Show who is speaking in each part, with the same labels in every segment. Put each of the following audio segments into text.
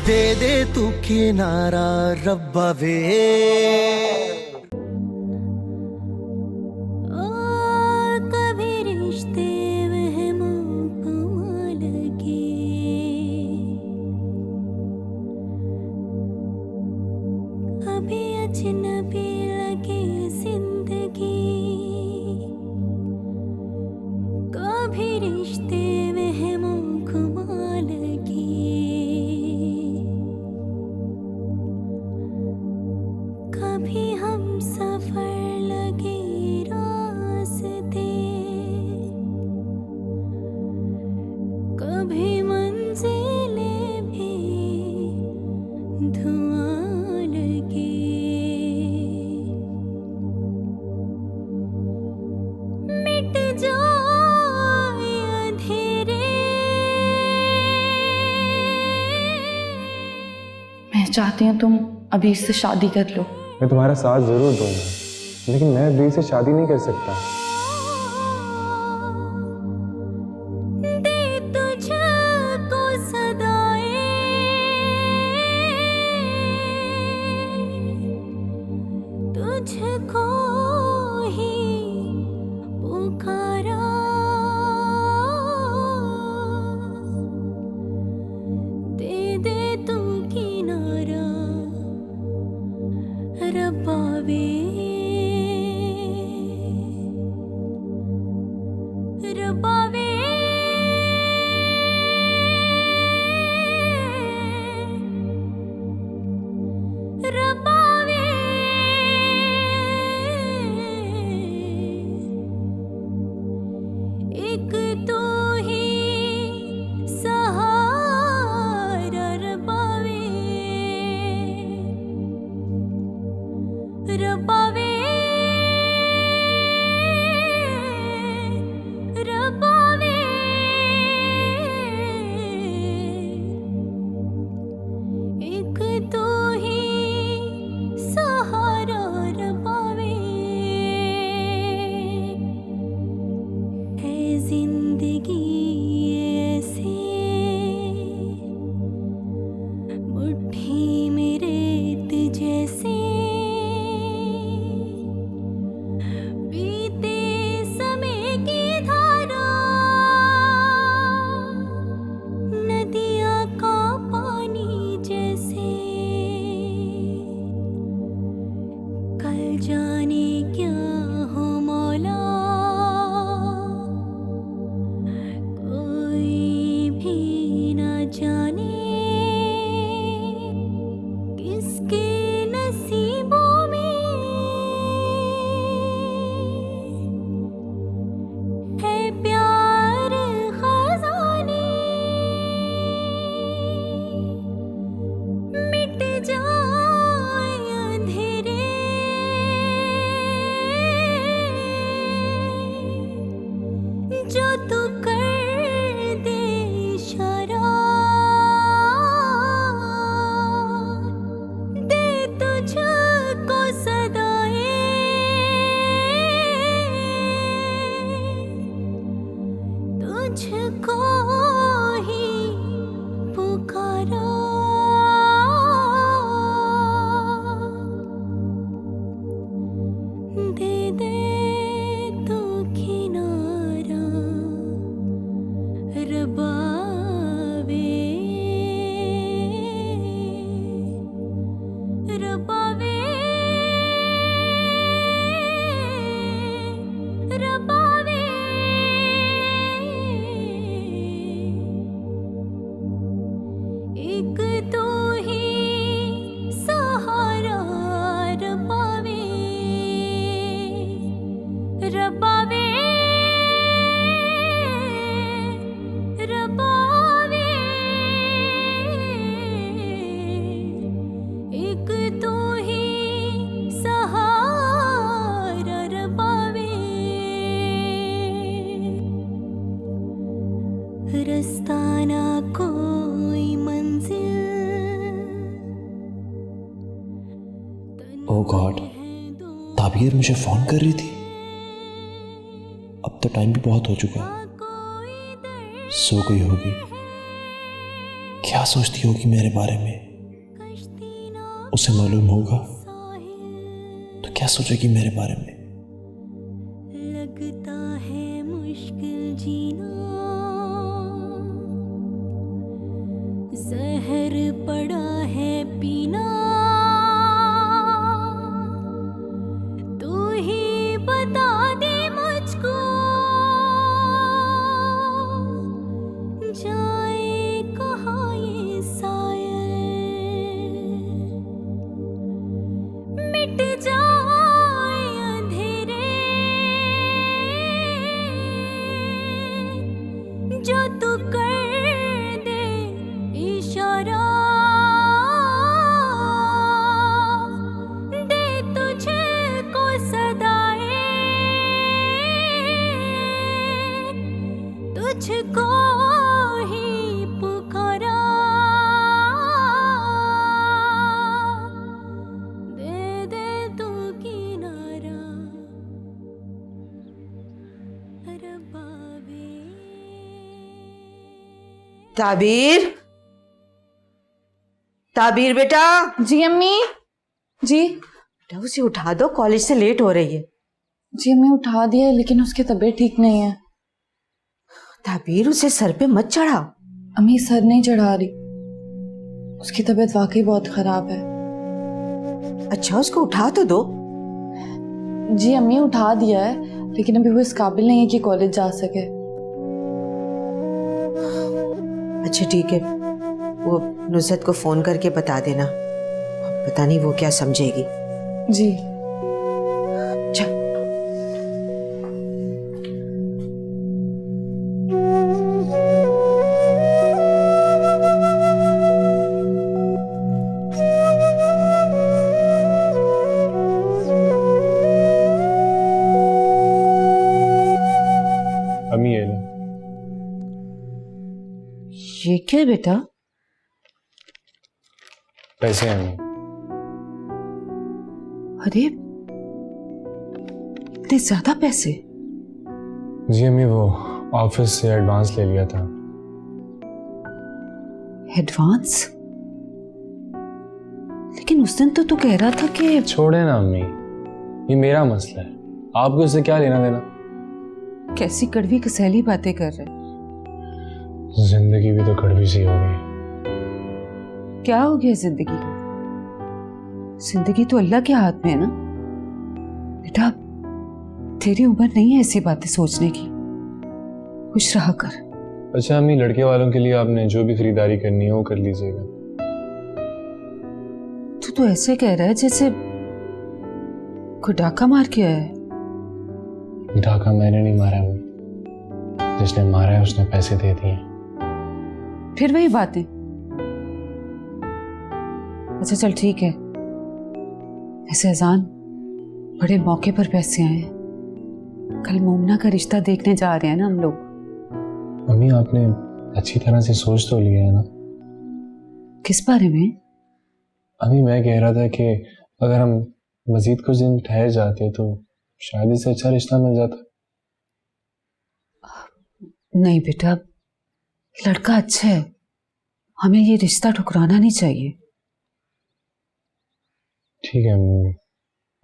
Speaker 1: दे दे तू किनारा रब्बा वे।
Speaker 2: कभी रिश्ते वहमों को लगे, कभी अजनबी लगे जिंदगी, कभी रिश्ते वहमों को लगे, कभी हम सफर लगे रास्ते, कभी मंजिलें भी धुआं लगे। मिट जाए अंधेरे,
Speaker 3: मैं चाहती हूँ तुम अभी इससे शादी कर लो।
Speaker 4: मैं तुम्हारा साथ जरूर दूंगा, लेकिन मैं अभी से शादी नहीं कर सकता।
Speaker 2: दे तुझको सदाएं, तुझको ही पुकारा, दे दे तू किनारा रब्बा वे, रब्बा वे, रब्बा वे। एक तू ही सहारा रब्बा वे, रब्बा वे, रब्बा वे। एक तू ही सहारा रब्बा वे, है जिंदगी ऐसे मुट्ठी में रेत जैसे, बीते समय की धारा, नदियाँ का पानी जैसे, कल जाने क्या हो मौला, कोई भी ना जाने किसके नसीबों में है प्यार खजाने। मिट जाए अंधेरे, जो तू कर दे इशारा, दे तुझको सदाएं, तुझको ही पुकारा, दे दे तू किनारा रब्बा वे, रब्बा वे, रब्बा वे। एक तू ही सहारा रब्बा वे, रब्बा वे, रब्बा वे। एक तू ही सहारा रब्बा वे, रास्ता ना कोई मंजिल।
Speaker 5: ओह गॉड, ताबीर मुझे फोन कर रही थी। अब तो टाइम भी बहुत हो चुका है, सो गई होगी। क्या सोचती होगी मेरे बारे में? उसे मालूम होगा तो क्या सोचेगी मेरे बारे में?
Speaker 2: लगता है मुश्किल जीना, जहर पड़ा है पीना, तू ही बता दे मुझको जाए कहाँ ये सायल, मिट जाए अंधेरे जो तू कर दे इशारा, दे तुझको सदाएं, तुझको ही पुकारा, दे दे तू किनारा रब्बा वे।
Speaker 6: ताबीर, ताबीर बेटा।
Speaker 3: जी अम्मी। जी
Speaker 6: बेटा उसे उठा दो, कॉलेज से लेट हो रही है।
Speaker 3: जी अम्मी उठा दिया है, लेकिन उसकी तबीयत ठीक नहीं है।
Speaker 6: ताबीर उसे सर पे मत चढ़ा।
Speaker 3: अम्मी सर नहीं चढ़ा रही, उसकी तबीयत वाकई बहुत खराब है।
Speaker 6: अच्छा उसको उठा तो दो।
Speaker 3: जी अम्मी उठा दिया है, लेकिन अभी वो इस काबिल नहीं है कि कॉलेज जा सके।
Speaker 6: अच्छा ठीक है, वो नुसरत को फोन करके बता देना, पता नहीं वो क्या समझेगी।
Speaker 3: जी
Speaker 6: चल।
Speaker 4: अम्मी ये लो।
Speaker 6: ये क्या बेटा?
Speaker 4: पैसे हैं अम्मी।
Speaker 6: अरे इतने ज्यादा पैसे?
Speaker 4: जी अम्मी वो ऑफिस से एडवांस ले लिया था।
Speaker 6: एडवांस? लेकिन उस दिन तो तू कह रहा था कि।
Speaker 4: छोड़े ना अम्मी, ये मेरा मसला है, आपको इससे क्या लेना देना?
Speaker 6: कैसी कड़वी कसैली बातें कर रहे?
Speaker 4: जिंदगी भी तो कड़वी सी हो गई।
Speaker 6: क्या हो गया जिंदगी को? जिंदगी तो अल्लाह के हाथ में है ना बेटा। तेरी उम्र नहीं है ऐसी बातें सोचने की, खुश रहा कर।
Speaker 4: अच्छा अम्मी, लड़के वालों के लिए आपने जो भी खरीदारी करनी है वो कर लीजिएगा।
Speaker 6: तू तो ऐसे कह रहा है जैसे कोई डाका मार के आया है।
Speaker 4: डाका मैंने नहीं मारा है, वो जिसने मारा है उसने पैसे दे दिए।
Speaker 6: फिर वही बातें। अच्छा चल ठीक है, ऐसे अजान बड़े मौके पर पैसे आए हैं। कल मोमना का रिश्ता देखने जा रहे हैं ना हम लोग।
Speaker 4: अम्मी आपने अच्छी तरह से सोच तो लिया है ना?
Speaker 6: किस बारे में?
Speaker 4: अम्मी मैं कह रहा था कि अगर हम मजीद कुछ दिन ठहर जाते तो शायद इससे अच्छा रिश्ता मिल जाता।
Speaker 6: नहीं बेटा, लड़का अच्छा है, हमें ये रिश्ता ठुकराना नहीं चाहिए।
Speaker 4: ठीक है अम्मी।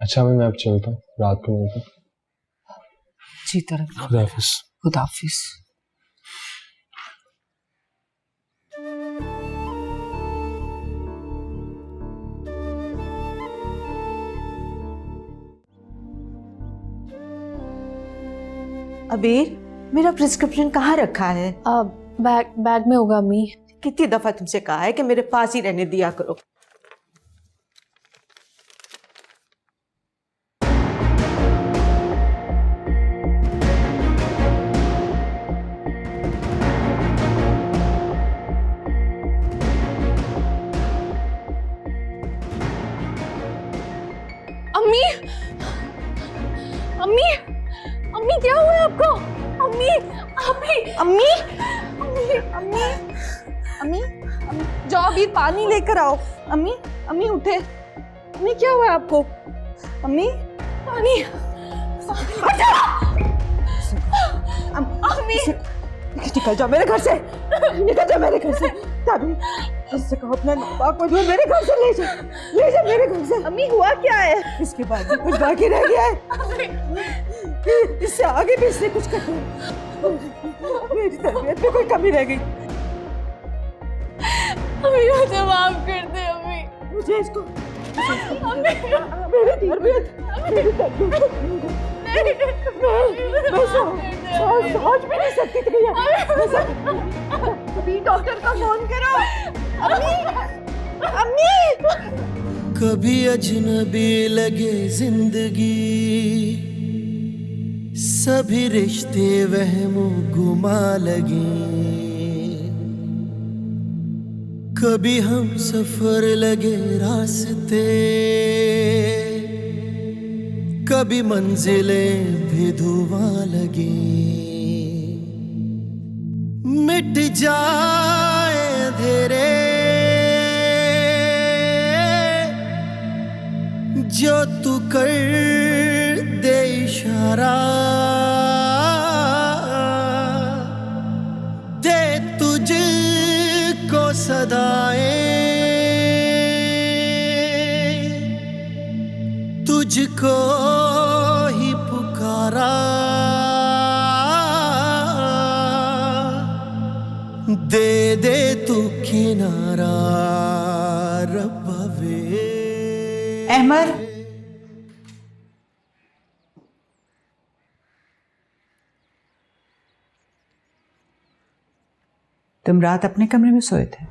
Speaker 4: अच्छा अम्मी मैं अब चलता हूँ, रात को मिलता हूँ।
Speaker 6: जी तरफ।
Speaker 4: खुदा हाफिज।
Speaker 6: खुदा हाफिज।
Speaker 7: अबीर, मेरा प्रिस्क्रिप्शन कहाँ रखा है?
Speaker 3: बैग में होगा अम्मी।
Speaker 7: कितनी दफा तुमसे कहा है कि मेरे पास ही रहने दिया करो।
Speaker 3: अम्मी अम्मी अम्मी क्या हुआ है आपको? अम्मी अम्मी अम्मी अम्मी अम्मी अम्मी जाओ अभी पानी लेकर आओ। अम्मी अम्मी उठे। अम्मी क्या हुआ है आपको? अम्मी पानी।
Speaker 7: अम्मी निकल जाओ मेरे घर से, निकल जाओ मेरे घर से।
Speaker 3: ताबी, इससे कहो अपना नापाक वजूद मेरे घर से ले जा मेरे घर से। अम्मी हुआ क्या है? इसके बाद भी कुछ बाकी रह गया है, इससे आगे भी इसने कुछ कर दिया। मेरी तरबियत में कोई कमी रह गई।
Speaker 2: अम्मी मुझे माफ कर दे अम्मी।
Speaker 3: मुझे इसको
Speaker 2: अम्मी
Speaker 3: मेरी तरबियत मैं सोच भी नहीं सकती थी अभी डॉक्टर का फोन करो। अम्मी
Speaker 1: कभी अजनबी लगे जिंदगी, सभी रिश्ते वहमो गुमा लगे। कभी हम सफर लगे रास्ते, कभी मंजिलें भी धुआं लगे। मिट जाए अंधेरे जो तू कर दे इशारा, दे तुझको सदाएं, तुझको ही पुकारा। दे दे तू किनारा रब्बा वे।
Speaker 7: अहमद, तुम रात अपने कमरे में सोए थे?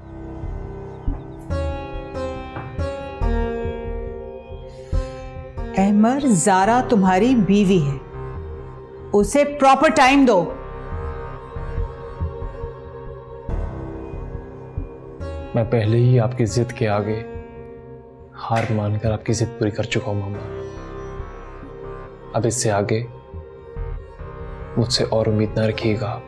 Speaker 7: अहमद, ज़ारा तुम्हारी बीवी है, उसे प्रॉपर टाइम दो।
Speaker 4: मैं पहले ही आपकी जिद के आगे हार मानकर आपकी जिद पूरी कर चुका हूं मामा। अब इससे आगे मुझसे और उम्मीद ना रखिएगा आप।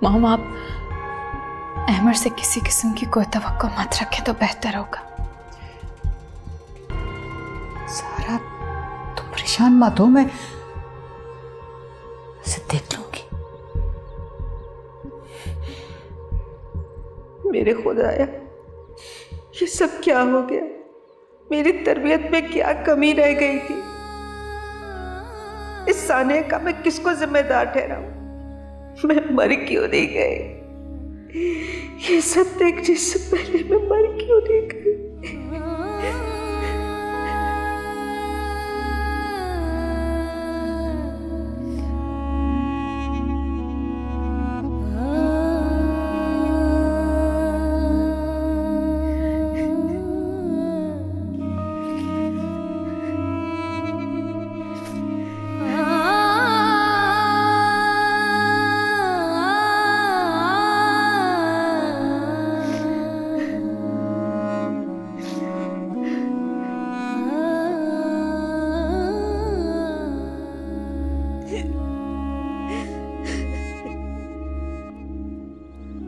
Speaker 3: मॉम, आप अहमद से किसी किस्म की कोई तवक्को मत रखें तो बेहतर होगा।
Speaker 6: सारा तुम परेशान मत हो, मैं उसे देख लूंगी।
Speaker 3: मेरे खुदाया, ये सब क्या हो गया? मेरी तरबियत में क्या कमी रह गई थी? इस साने का मैं किसको जिम्मेदार ठहराऊं? मैं मर क्यों नहीं गई? ये सब देखने से पहले मैं मर क्यों नहीं गई?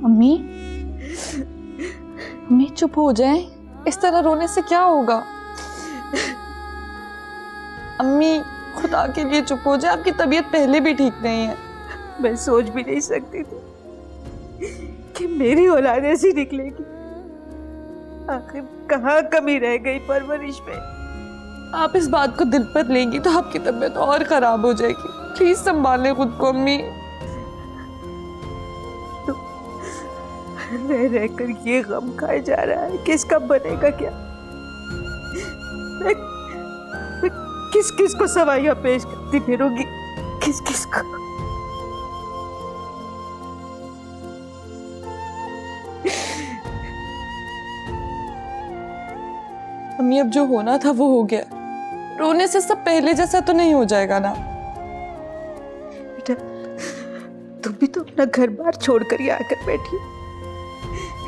Speaker 8: अम्मी, अम्मी चुप हो जाए, इस तरह रोने से क्या होगा? अम्मी खुदा के लिए चुप हो जाए, आपकी तबीयत पहले भी ठीक नहीं है।
Speaker 3: मैं सोच भी नहीं सकती थी कि मेरी औलाद ऐसी निकलेगी। आखिर कहाँ कमी रह गई परवरिश में?
Speaker 8: आप इस बात को दिल पर लेंगी तो आपकी तबीयत और खराब हो जाएगी। प्लीज संभालें खुद को अम्मी।
Speaker 3: रह रहकर ये गम खाया जा रहा है कि इसका बनेगा क्या? मैं किस किस को सवाइयां पेश करती फिरूंगी? किस किस को?
Speaker 8: अम्मी, अब जो होना था वो हो गया। रोने से सब पहले जैसा तो नहीं हो जाएगा ना?
Speaker 3: बेटा, तुम भी तो अपना घर बार छोड़कर ही आकर बैठी।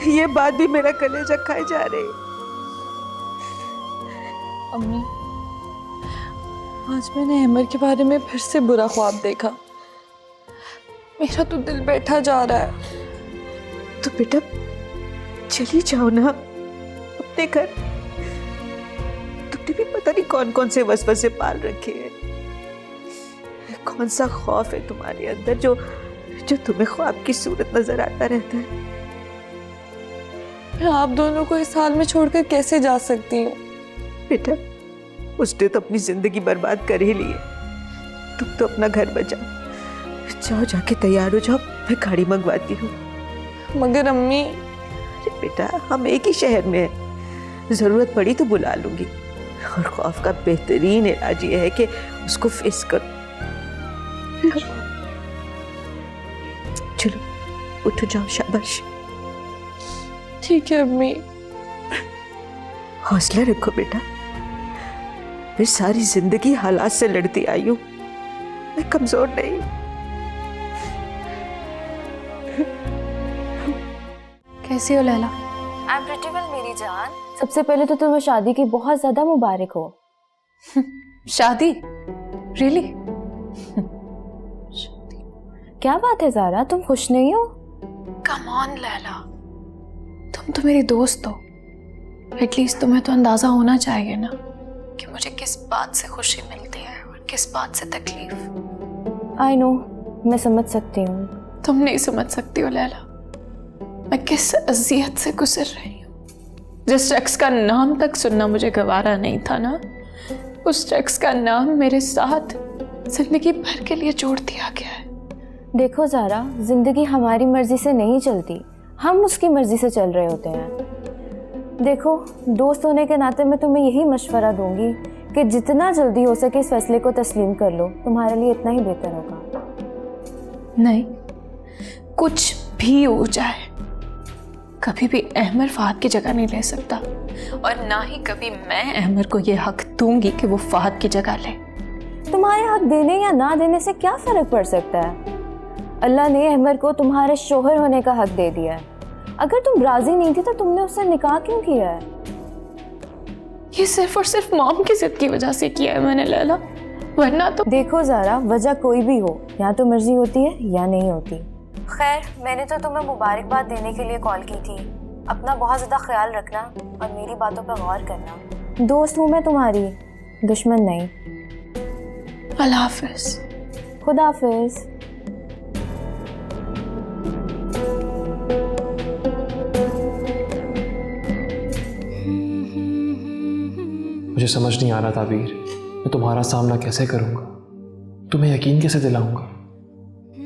Speaker 3: ये बात भी मेरा कलेजा खाए जा रही।
Speaker 8: अम्मी, आज मैंने अहमर के बारे में फिर से बुरा ख्वाब देखा। मेरा तो दिल बैठा जा रहा है।
Speaker 7: तो बेटा चली जाओ ना अपने घर। तुमने भी पता नहीं कौन कौन से वसवसे पाल रखे हैं। कौन सा खौफ है तुम्हारे अंदर जो जो तुम्हें ख्वाब की सूरत नजर आता रहता है।
Speaker 8: मैं आप दोनों को इस हाल में छोड़कर कैसे जा सकती हूँ?
Speaker 7: बेटा उसने तो अपनी जिंदगी बर्बाद कर ही ली है। तुम तो अपना घर बचाओ। जाओ जाके तैयार हो जाओ, मैं गाड़ी मंगवाती हूँ।
Speaker 8: मगर अम्मी।
Speaker 7: अरे बेटा हम एक ही शहर में हैं, जरूरत पड़ी तो बुला लूंगी। और खौफ का बेहतरीन इलाज ये है कि उसको फेस करो। चलो उठो जाओ, शाबाश।
Speaker 8: ठीक है अम्मी।
Speaker 7: हौसला रखो बेटा। मैं सारी जिंदगी हालात से लड़ती आई हूँ, मैं कमजोर नहीं।
Speaker 2: कैसी हो Laila?
Speaker 9: I am pretty well मेरी जान। सबसे पहले तो तुम्हें शादी की बहुत ज्यादा मुबारक हो।
Speaker 2: शादी? रियली?
Speaker 9: क्या बात है ज़ारा, तुम खुश नहीं हो?
Speaker 2: कम ऑन लैला, तुम तो मेरी दोस्त हो। एटलीस्ट तुम्हें तो अंदाजा होना चाहिए ना कि मुझे किस बात से खुशी मिलती है और किस बात से तकलीफ।
Speaker 9: आई नो, मैं समझ सकती हूँ।
Speaker 2: तुम नहीं समझ सकती हो लैला, मैं किस अजियत से गुजर रही हूँ। जिस शख्स का नाम तक सुनना मुझे गवारा नहीं था ना, उस शख्स का नाम मेरे साथ जिंदगी भर के लिए जोड़ दिया गया है।
Speaker 9: देखो ज़ारा, जिंदगी हमारी मर्जी से नहीं चलती, हम उसकी मर्जी से चल रहे होते हैं। देखो, दोस्त होने के नाते मैं तुम्हें यही मशवरा दूंगी कि जितना जल्दी हो सके इस फैसले को तस्लीम कर लो, तुम्हारे लिए इतना ही बेहतर होगा।
Speaker 2: नहीं, कुछ भी हो जाए, कभी भी अहमर फहद की जगह नहीं ले सकता, और ना ही कभी मैं अहमर को यह हक दूंगी कि वो फहद की जगह ले।
Speaker 9: तुम्हारे हक देने या ना देने से क्या फर्क पड़ सकता है? अल्लाह ने अहमर को तुम्हारे शोहर होने का हक दे दिया है। अगर तुम राजी नहीं थी तो तुमने उससे निकाह क्यों किया है?
Speaker 2: ये सिर्फ और सिर्फ मॉम की जिद की वजह से किया है मैंने लैला, वरना तो।
Speaker 9: देखो ज़ारा, वजह कोई भी हो, या तो मर्जी होती है या नहीं होती। खैर, मैंने तो तुम्हें मुबारकबाद देने के लिए कॉल की थी। अपना बहुत ज़्यादा ख्याल रखना और मेरी बातों पर गौर करना। दोस्त हूँ मैं तुम्हारी, दुश्मन नहीं।
Speaker 2: अल्लाह हाफिज।
Speaker 9: खुदा हाफिज।
Speaker 4: मुझे समझ नहीं आ रहा ताबीर, मैं तुम्हारा सामना कैसे करूंगा, तुम्हें यकीन कैसे दिलाऊंगा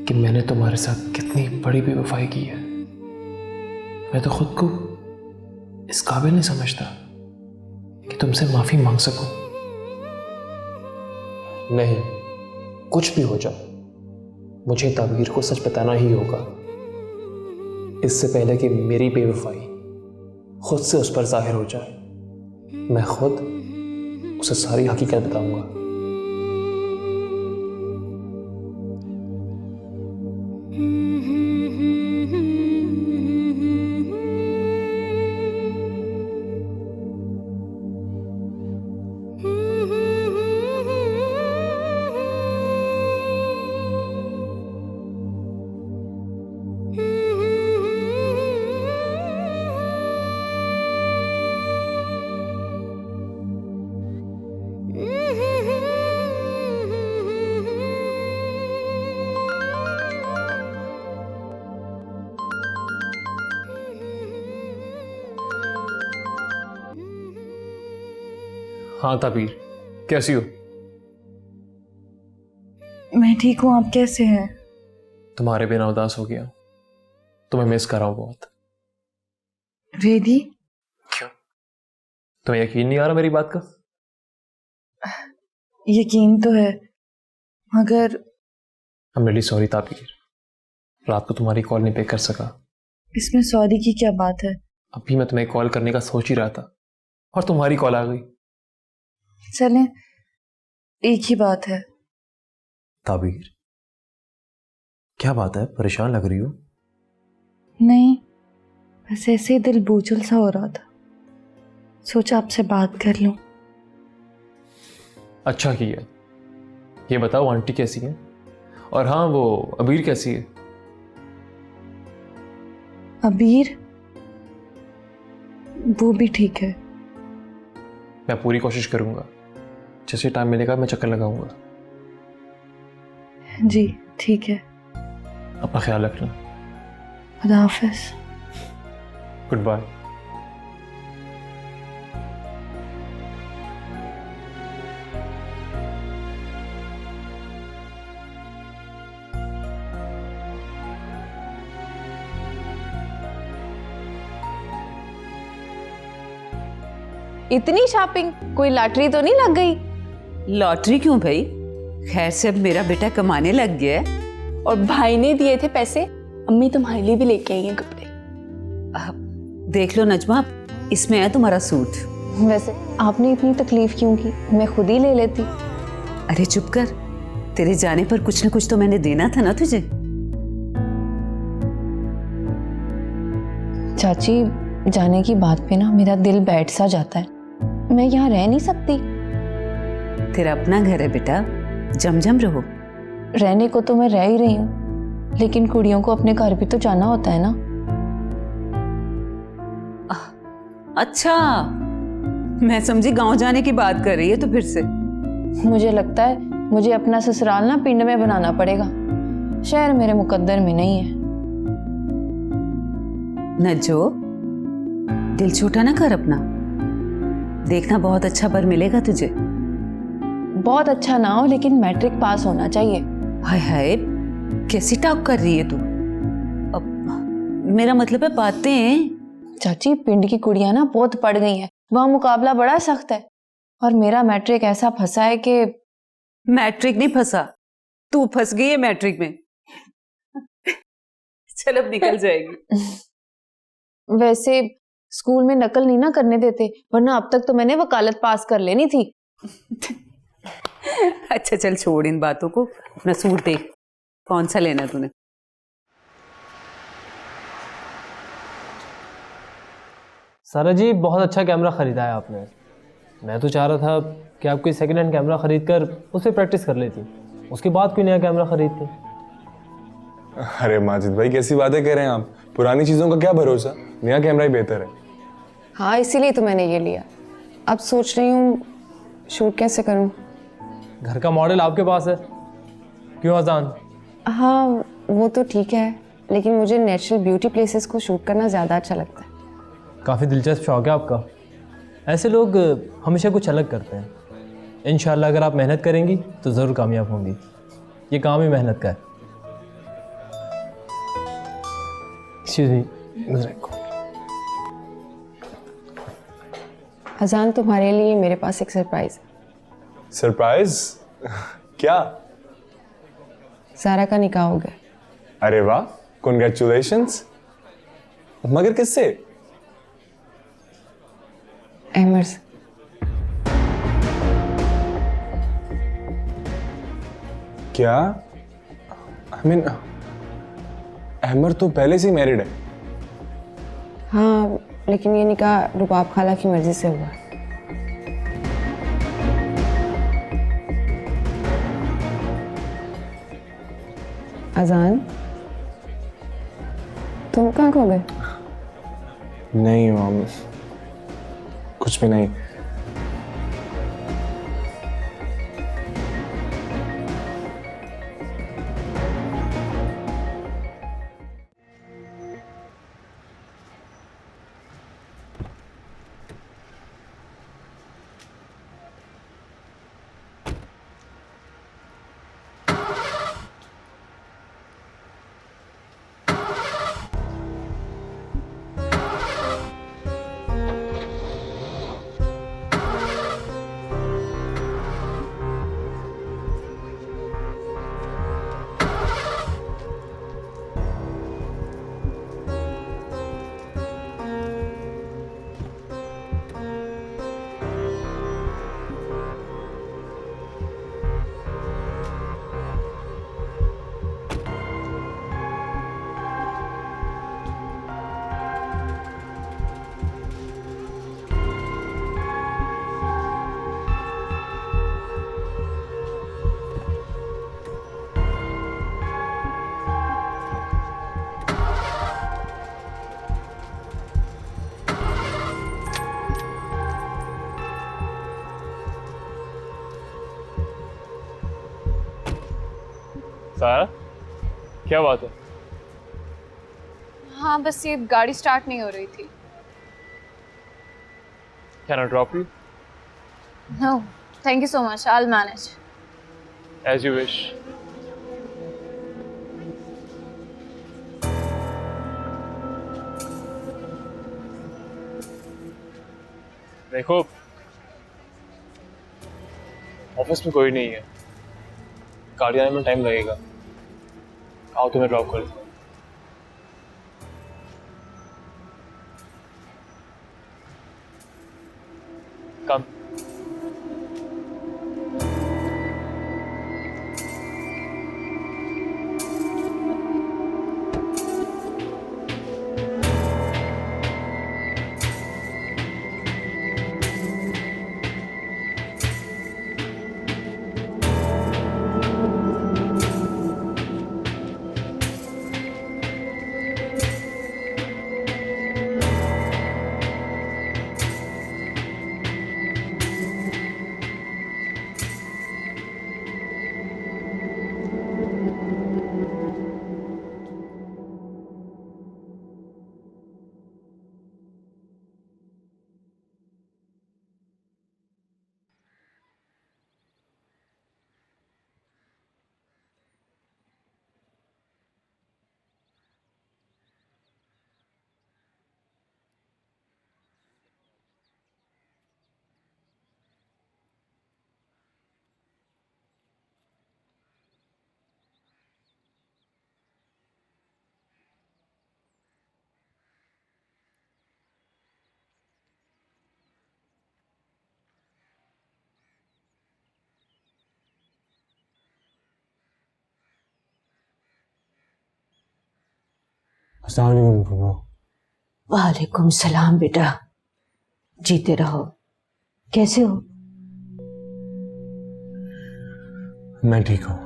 Speaker 4: कि मैंने तुम्हारे साथ कितनी बड़ी बेवफाई की है। मैं तो खुद को इस काबिल नहीं समझता कि तुमसे माफी मांग सकूं। नहीं, कुछ भी हो जाए, मुझे ताबीर को सच बताना ही होगा, इससे पहले कि मेरी बेवफाई खुद से उस पर जाहिर हो जाए। मैं खुद उसे सारी हकीकत बताऊंगा। हाँ ताबीर, कैसी हो?
Speaker 3: मैं ठीक हूँ, आप कैसे हैं?
Speaker 4: तुम्हारे बिना उदास हो गया, तुम्हें मिस कर रहा हूं बहुत।
Speaker 3: रेडी?
Speaker 4: क्यों, तुम्हें यकीन नहीं आ रहा मेरी बात का?
Speaker 3: यकीन तो है, मगर
Speaker 4: आई एम रियली सॉरी ताबीर, रात को तुम्हारी कॉल नहीं पिक कर सका।
Speaker 3: इसमें सॉरी की क्या बात है?
Speaker 4: अभी मैं तुम्हें कॉल करने का सोच ही रहा था और तुम्हारी कॉल आ गई।
Speaker 3: चलें, एक ही बात है।
Speaker 5: ताबीर, क्या बात है, परेशान लग रही हो?
Speaker 3: नहीं, बस ऐसे ही दिल बोझल सा हो रहा था, सोचा आपसे बात कर लूं।
Speaker 4: अच्छा किया, ये बताओ आंटी कैसी है? और हाँ, वो अबीर कैसी है?
Speaker 6: अबीर वो भी ठीक है।
Speaker 4: मैं पूरी कोशिश करूंगा, जैसे टाइम मिलेगा मैं चक्कर लगाऊंगा।
Speaker 6: जी ठीक है।
Speaker 4: अपना ख्याल रखना।
Speaker 6: खुदा हाफिज।
Speaker 4: Goodbye.
Speaker 3: इतनी शॉपिंग, कोई लॉटरी तो नहीं लग गई?
Speaker 6: लॉटरी क्यों भाई? खैर से अब मेरा बेटा कमाने लग गया है।
Speaker 8: और भाई ने दिए थे पैसे, अम्मी तुम्हारे लिए भी लेके आई हैं कपड़े।
Speaker 6: देख लो नजमा, इसमें है तुम्हारा सूट।
Speaker 9: वैसे आपने इतनी तकलीफ क्यों की, मैं खुद ही ले लेती।
Speaker 6: अरे चुप कर, तेरे जाने पर कुछ ना कुछ तो मैंने देना था ना तुझे।
Speaker 9: चाची, जाने की बात पे ना मेरा दिल बैठ सा जाता है, मैं यहाँ रह नहीं सकती।
Speaker 6: तेरा अपना घर है बेटा, जम रहो।
Speaker 9: रहने को तो मैं रह ही रही हूँ, लेकिन कुड़ियों को अपने घर भी तो जाना होता है ना।
Speaker 6: अच्छा, मैं समझी गांव जाने की बात कर रही है तो फिर से।
Speaker 9: मुझे लगता है मुझे अपना ससुराल ना पिंड में बनाना पड़ेगा, शहर मेरे मुकद्दर में नहीं है।
Speaker 6: नज्जो, दिल छोटा ना कर अपना, देखना बहुत अच्छा बर मिलेगा तुझे।
Speaker 9: बहुत अच्छा ना हो, लेकिन मैट्रिक पास होना चाहिए।
Speaker 6: हाय हाय, कैसी टॉक कर रही है तू? अब मेरा मतलब है बातें।
Speaker 9: चाची, पिंड की कुड़ियां ना बहुत पढ़ गई हैं, वहां मुकाबला बड़ा सख्त है, और मेरा मैट्रिक ऐसा फंसा है कि।
Speaker 6: मैट्रिक नहीं फंसा, तू फंस गई है मैट्रिक में। चल अब निकल जाएगी।
Speaker 9: वैसे स्कूल में नकल नहीं ना करने देते, वरना अब तक तो मैंने वकालत पास कर लेनी थी।
Speaker 6: अच्छा चल छोड़ इन बातों को, अपना सूट देख, कौन सा लेना तूने?
Speaker 4: सारा जी, बहुत अच्छा कैमरा ख़रीदा है आपने। मैं तो चाह रहा था कि आप कोई सेकेंड हैंड कैमरा ख़रीद कर उस पर प्रैक्टिस कर लेती, उसके बाद कोई नया कैमरा ख़रीदती।
Speaker 10: अरे माजिद भाई, कैसी बातें कर रहे हैं आप? पुरानी चीज़ों का क्या भरोसा, नया कैमरा ही बेहतर है।
Speaker 9: हाँ, इसीलिए तो मैंने ये लिया। अब सोच रही हूँ शूट कैसे करूँ।
Speaker 4: घर का मॉडल आपके पास है, क्यों अजान?
Speaker 9: हाँ वो तो ठीक है, लेकिन मुझे नेचुरल ब्यूटी प्लेसेस को शूट करना ज़्यादा अच्छा लगता है।
Speaker 4: काफ़ी दिलचस्प शौक है आपका। ऐसे लोग हमेशा कुछ अलग करते हैं। इंशाल्लाह अगर आप मेहनत करेंगी तो ज़रूर कामयाब होंगी। ये काम ही मेहनत का है। Excuse me.
Speaker 9: अजान, तुम्हारे लिए मेरे पास एक सरप्राइज है।
Speaker 10: सरप्राइज? क्या?
Speaker 9: सारा का निकाह हो गया।
Speaker 10: अरे वाह, कॉन्ग्रेचुलेशंस। मगर किससे?
Speaker 9: अहमर से।
Speaker 10: क्या? I mean, अहमर तो पहले से ही मैरिड है।
Speaker 9: हाँ, लेकिन ये निकाह रुबाब खाला की मर्जी से हुआ। अजान, तुम कहाँ खो गए?
Speaker 10: नहीं माम, कुछ भी नहीं।
Speaker 4: सारा क्या बात है?
Speaker 8: हाँ बस ये गाड़ी स्टार्ट नहीं हो रही थी।
Speaker 4: Can I drop you?
Speaker 8: No, thank you so much. I'll manage.
Speaker 4: As you wish. देखो ऑफिस में कोई नहीं है, गाड़ी आने में टाइम लगेगा। आओ तुम्हें ड्रॉप कर दूँ। कम।
Speaker 10: अस्सलाम वालेकुम।
Speaker 7: वालेकुम सलाम बेटा, जीते रहो। कैसे हो?
Speaker 10: मैं ठीक हूँ।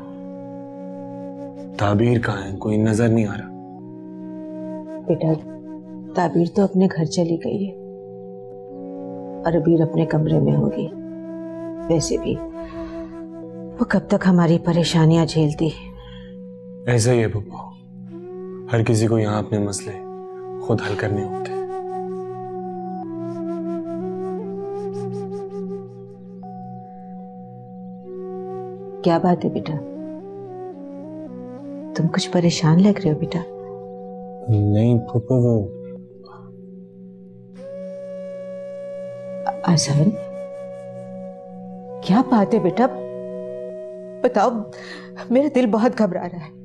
Speaker 10: ताबीर कहाँ है? कोई नजर नहीं आ रहा।
Speaker 7: बेटा ताबीर तो अपने घर चली गई है और अबीर अपने कमरे में होगी। वैसे भी वो कब तक हमारी परेशानियां झेलती।
Speaker 10: ऐसा ही है पप्पा, हर किसी को यहाँ अपने मसले खुद हल करने होते हैं।
Speaker 7: क्या बात है बेटा, तुम कुछ परेशान लग रहे हो बेटा?
Speaker 10: नहीं पप्पा, वो
Speaker 7: आसान क्या बात है बेटा, बताओ, मेरा दिल बहुत घबरा रहा है।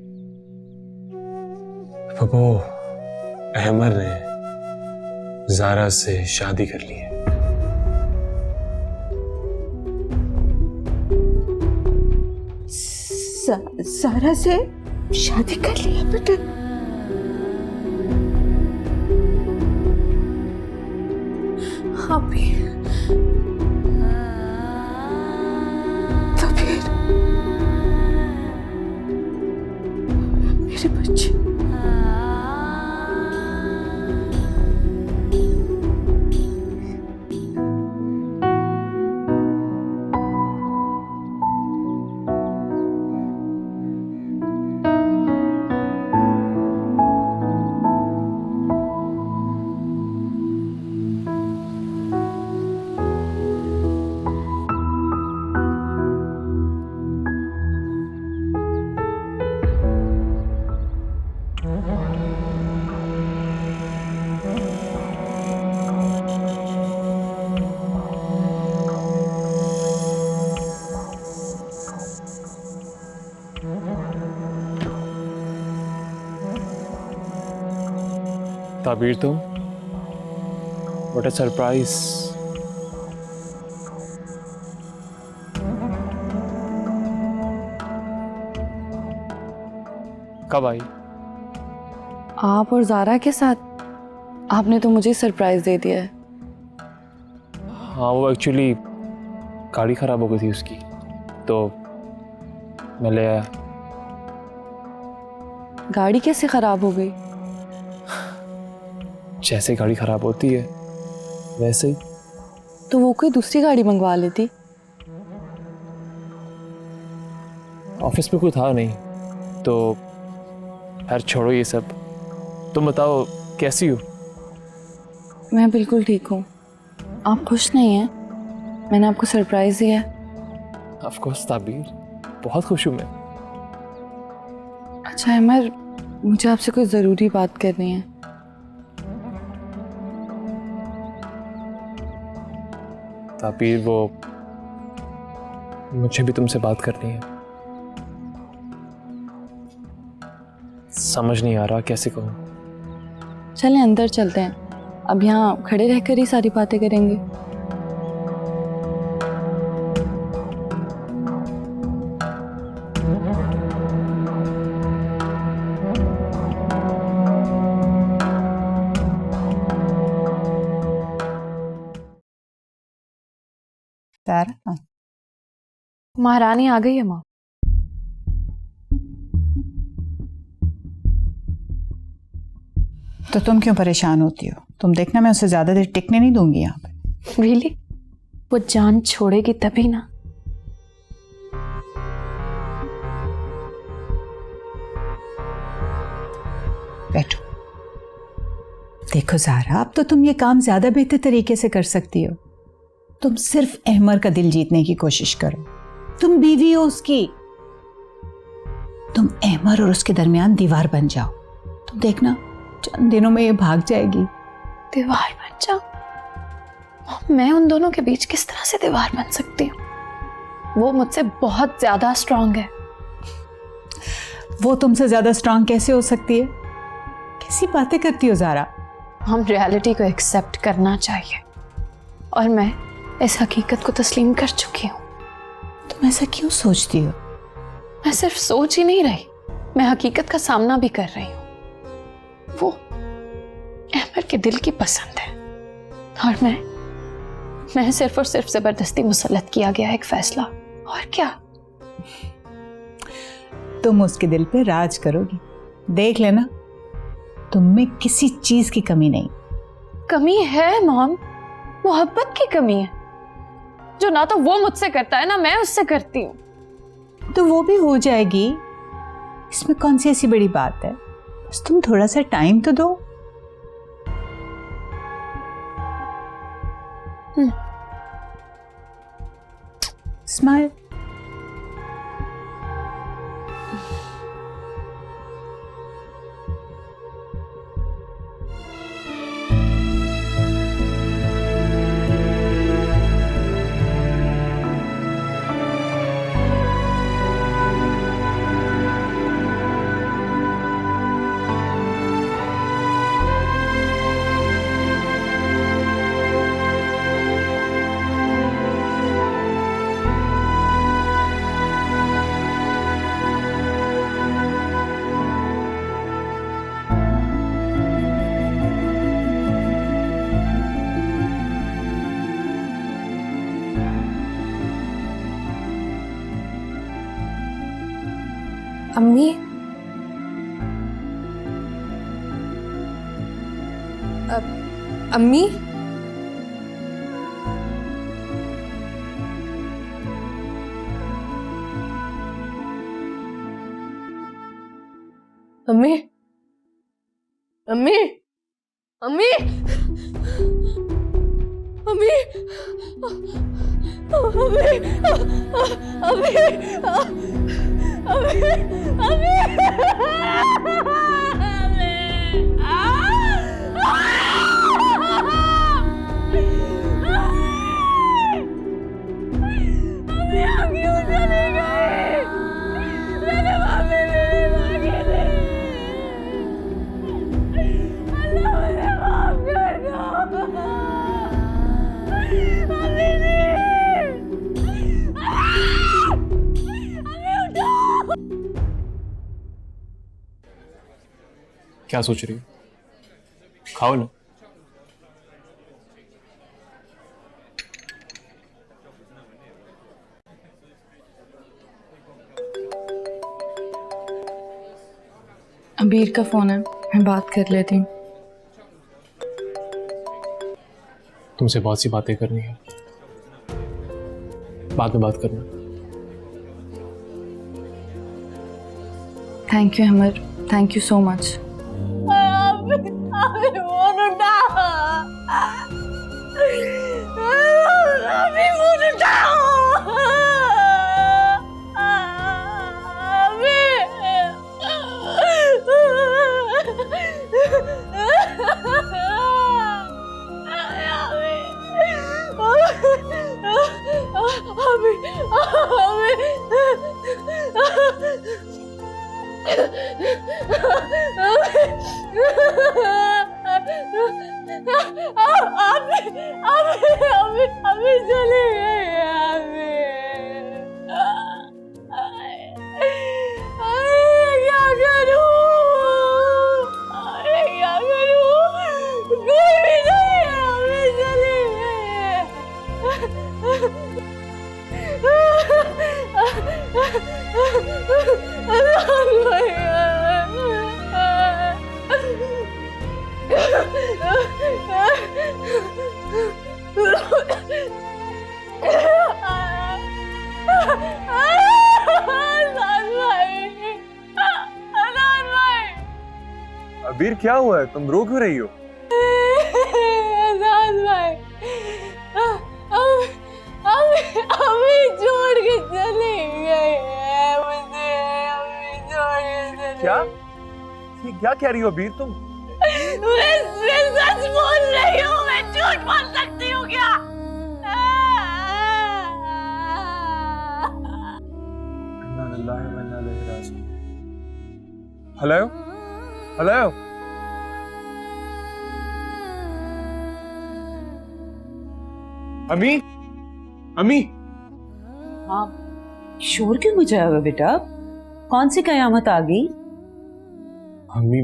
Speaker 10: पप्पा अहमर ने ज़ारा से शादी कर ली है।
Speaker 7: ज़ारा से शादी कर लिया बेटा?
Speaker 2: हाँ भी तो फिर मेरे बच्चे
Speaker 4: ताबीर तुम, व्हाट अ सरप्राइज। कब आई?
Speaker 8: आप और ज़ारा के साथ? आपने तो मुझे सरप्राइज दे दिया है।
Speaker 4: हाँ वो एक्चुअली गाड़ी खराब हो गई थी उसकी, तो मैं ले आया।
Speaker 8: गाड़ी कैसे खराब हो गई?
Speaker 4: जैसे गाड़ी खराब होती है वैसे ही।
Speaker 8: तो वो कोई दूसरी गाड़ी मंगवा लेती।
Speaker 4: ऑफिस में कोई था नहीं, तो यार छोड़ो ये सब, तुम बताओ कैसी हो?
Speaker 8: मैं बिल्कुल ठीक हूँ। आप खुश नहीं हैं? मैंने आपको सरप्राइज दिया है।
Speaker 4: ऑफ कोर्स ताबीर, बहुत खुश हूँ मैं।
Speaker 8: अच्छा अमर, मुझे आपसे कोई ज़रूरी बात करनी है।
Speaker 4: ताबीर, वो मुझे भी तुमसे बात करनी है। समझ नहीं आ रहा कैसे कहूँ।
Speaker 8: चलें अंदर चलते हैं, अब यहाँ खड़े रहकर ही सारी बातें करेंगे।
Speaker 2: महारानी आ गई है माँ।
Speaker 11: तो तुम क्यों परेशान होती हो? तुम देखना, मैं उसे ज्यादा देर टिकने नहीं दूंगी यहाँ पे।
Speaker 2: रियली? वो जान छोड़ेगी तभी ना।
Speaker 11: बैठो। देखो ज़ारा, अब तो तुम ये काम ज्यादा बेहतर तरीके से कर सकती हो। तुम सिर्फ अहमर का दिल जीतने की कोशिश करो। तुम बीवी हो उसकी। तुम अहमर और उसके दरमियान दीवार बन जाओ। तुम देखना चंद दिनों में ये भाग जाएगी।
Speaker 2: दीवार बन जाओ? मैं उन दोनों के बीच किस तरह से दीवार बन सकती हूँ? वो मुझसे बहुत ज्यादा स्ट्रांग है।
Speaker 11: वो तुमसे ज्यादा स्ट्रांग कैसे हो सकती है? कैसी बातें करती हो ज़ारा?
Speaker 2: हम रियलिटी को एक्सेप्ट करना चाहिए, और मैं इस हकीकत को तस्लीम कर चुकी हूँ।
Speaker 11: तुम ऐसा क्यों सोचती हो?
Speaker 2: मैं सिर्फ सोच ही नहीं रही, मैं हकीकत का सामना भी कर रही हूँ। वो अहमर के दिल की पसंद है, और मैं सिर्फ और सिर्फ जबरदस्ती मुसल्लत किया गया एक फैसला, और क्या।
Speaker 11: तुम उसके दिल पे राज करोगी, देख लेना। तुम में किसी चीज की कमी नहीं।
Speaker 2: कमी है मॉम, मोहब्बत की कमी है, जो ना तो वो मुझसे करता है ना मैं उससे करती हूँ।
Speaker 11: तो वो भी हो जाएगी, इसमें कौन सी ऐसी बड़ी बात है? बस तुम थोड़ा सा टाइम तो दो। स्माइल।
Speaker 9: अम्मी, अम्मी,
Speaker 8: अम्मी, अम्मी, अम्मी, अम्मी, अम्मी,
Speaker 4: क्या सोच रही हो? खाओ ना।
Speaker 8: अबीर का फोन है, मैं बात कर लेती हूँ।
Speaker 4: तुमसे बहुत सी बातें करनी है, बाद में बात करना।
Speaker 8: Thank you Ahmar, thank you so much.
Speaker 2: अभी चले गए क्या करूं, क्या करूं, कोई भी नहीं है, अभी चले
Speaker 10: अबीर क्या हुआ है, तुम रो क्यों रही हो?
Speaker 2: अभी छोड़ के चले गए हैं मुझे, अभी छोड़ के चले।
Speaker 10: क्या? ये क्या कह रही हो अबीर तुम?
Speaker 2: मैं सच बोल रही हूँ, मैं झूठ बोल सकती हूँ क्या?
Speaker 10: हेलो हेलो, अमी अमी।
Speaker 6: हाँ, शोर क्यों मचाया हुआ बेटा? कौन सी कयामत आ गई?
Speaker 10: अम्मी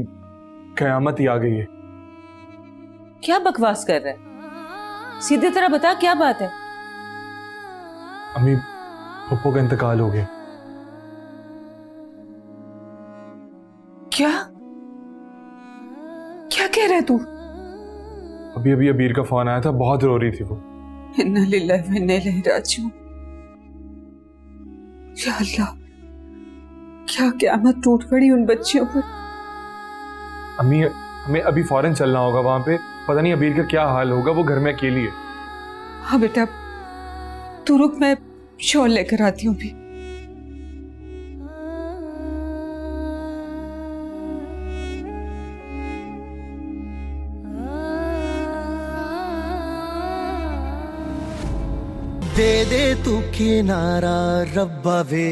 Speaker 10: कयामत ही आ गई है।
Speaker 6: क्या बकवास कर रहा है? सीधे तरह बता, क्या बात है?
Speaker 10: अम्मी पप्पू का इंतकाल हो गया।
Speaker 6: क्या क्या कह रहा है तू?
Speaker 10: अभी अभी अबीर का फोन आया था, बहुत रो रही थी वो।
Speaker 6: इन्ना लिल्लाहि व इन्ना इलैहि राजिऊन। या अल्लाह, क्या क़यामत टूट पड़ी उन बच्चियों पर।
Speaker 10: अम्मी हमें अभी फौरन चलना होगा वहां पे, पता नहीं अबीर का क्या हाल होगा, वो घर में अकेली है।
Speaker 6: हाँ बेटा, तू रुक, मैं शॉल लेकर आती हूँ भी।
Speaker 1: दे दे तू किनारा रब्बा वे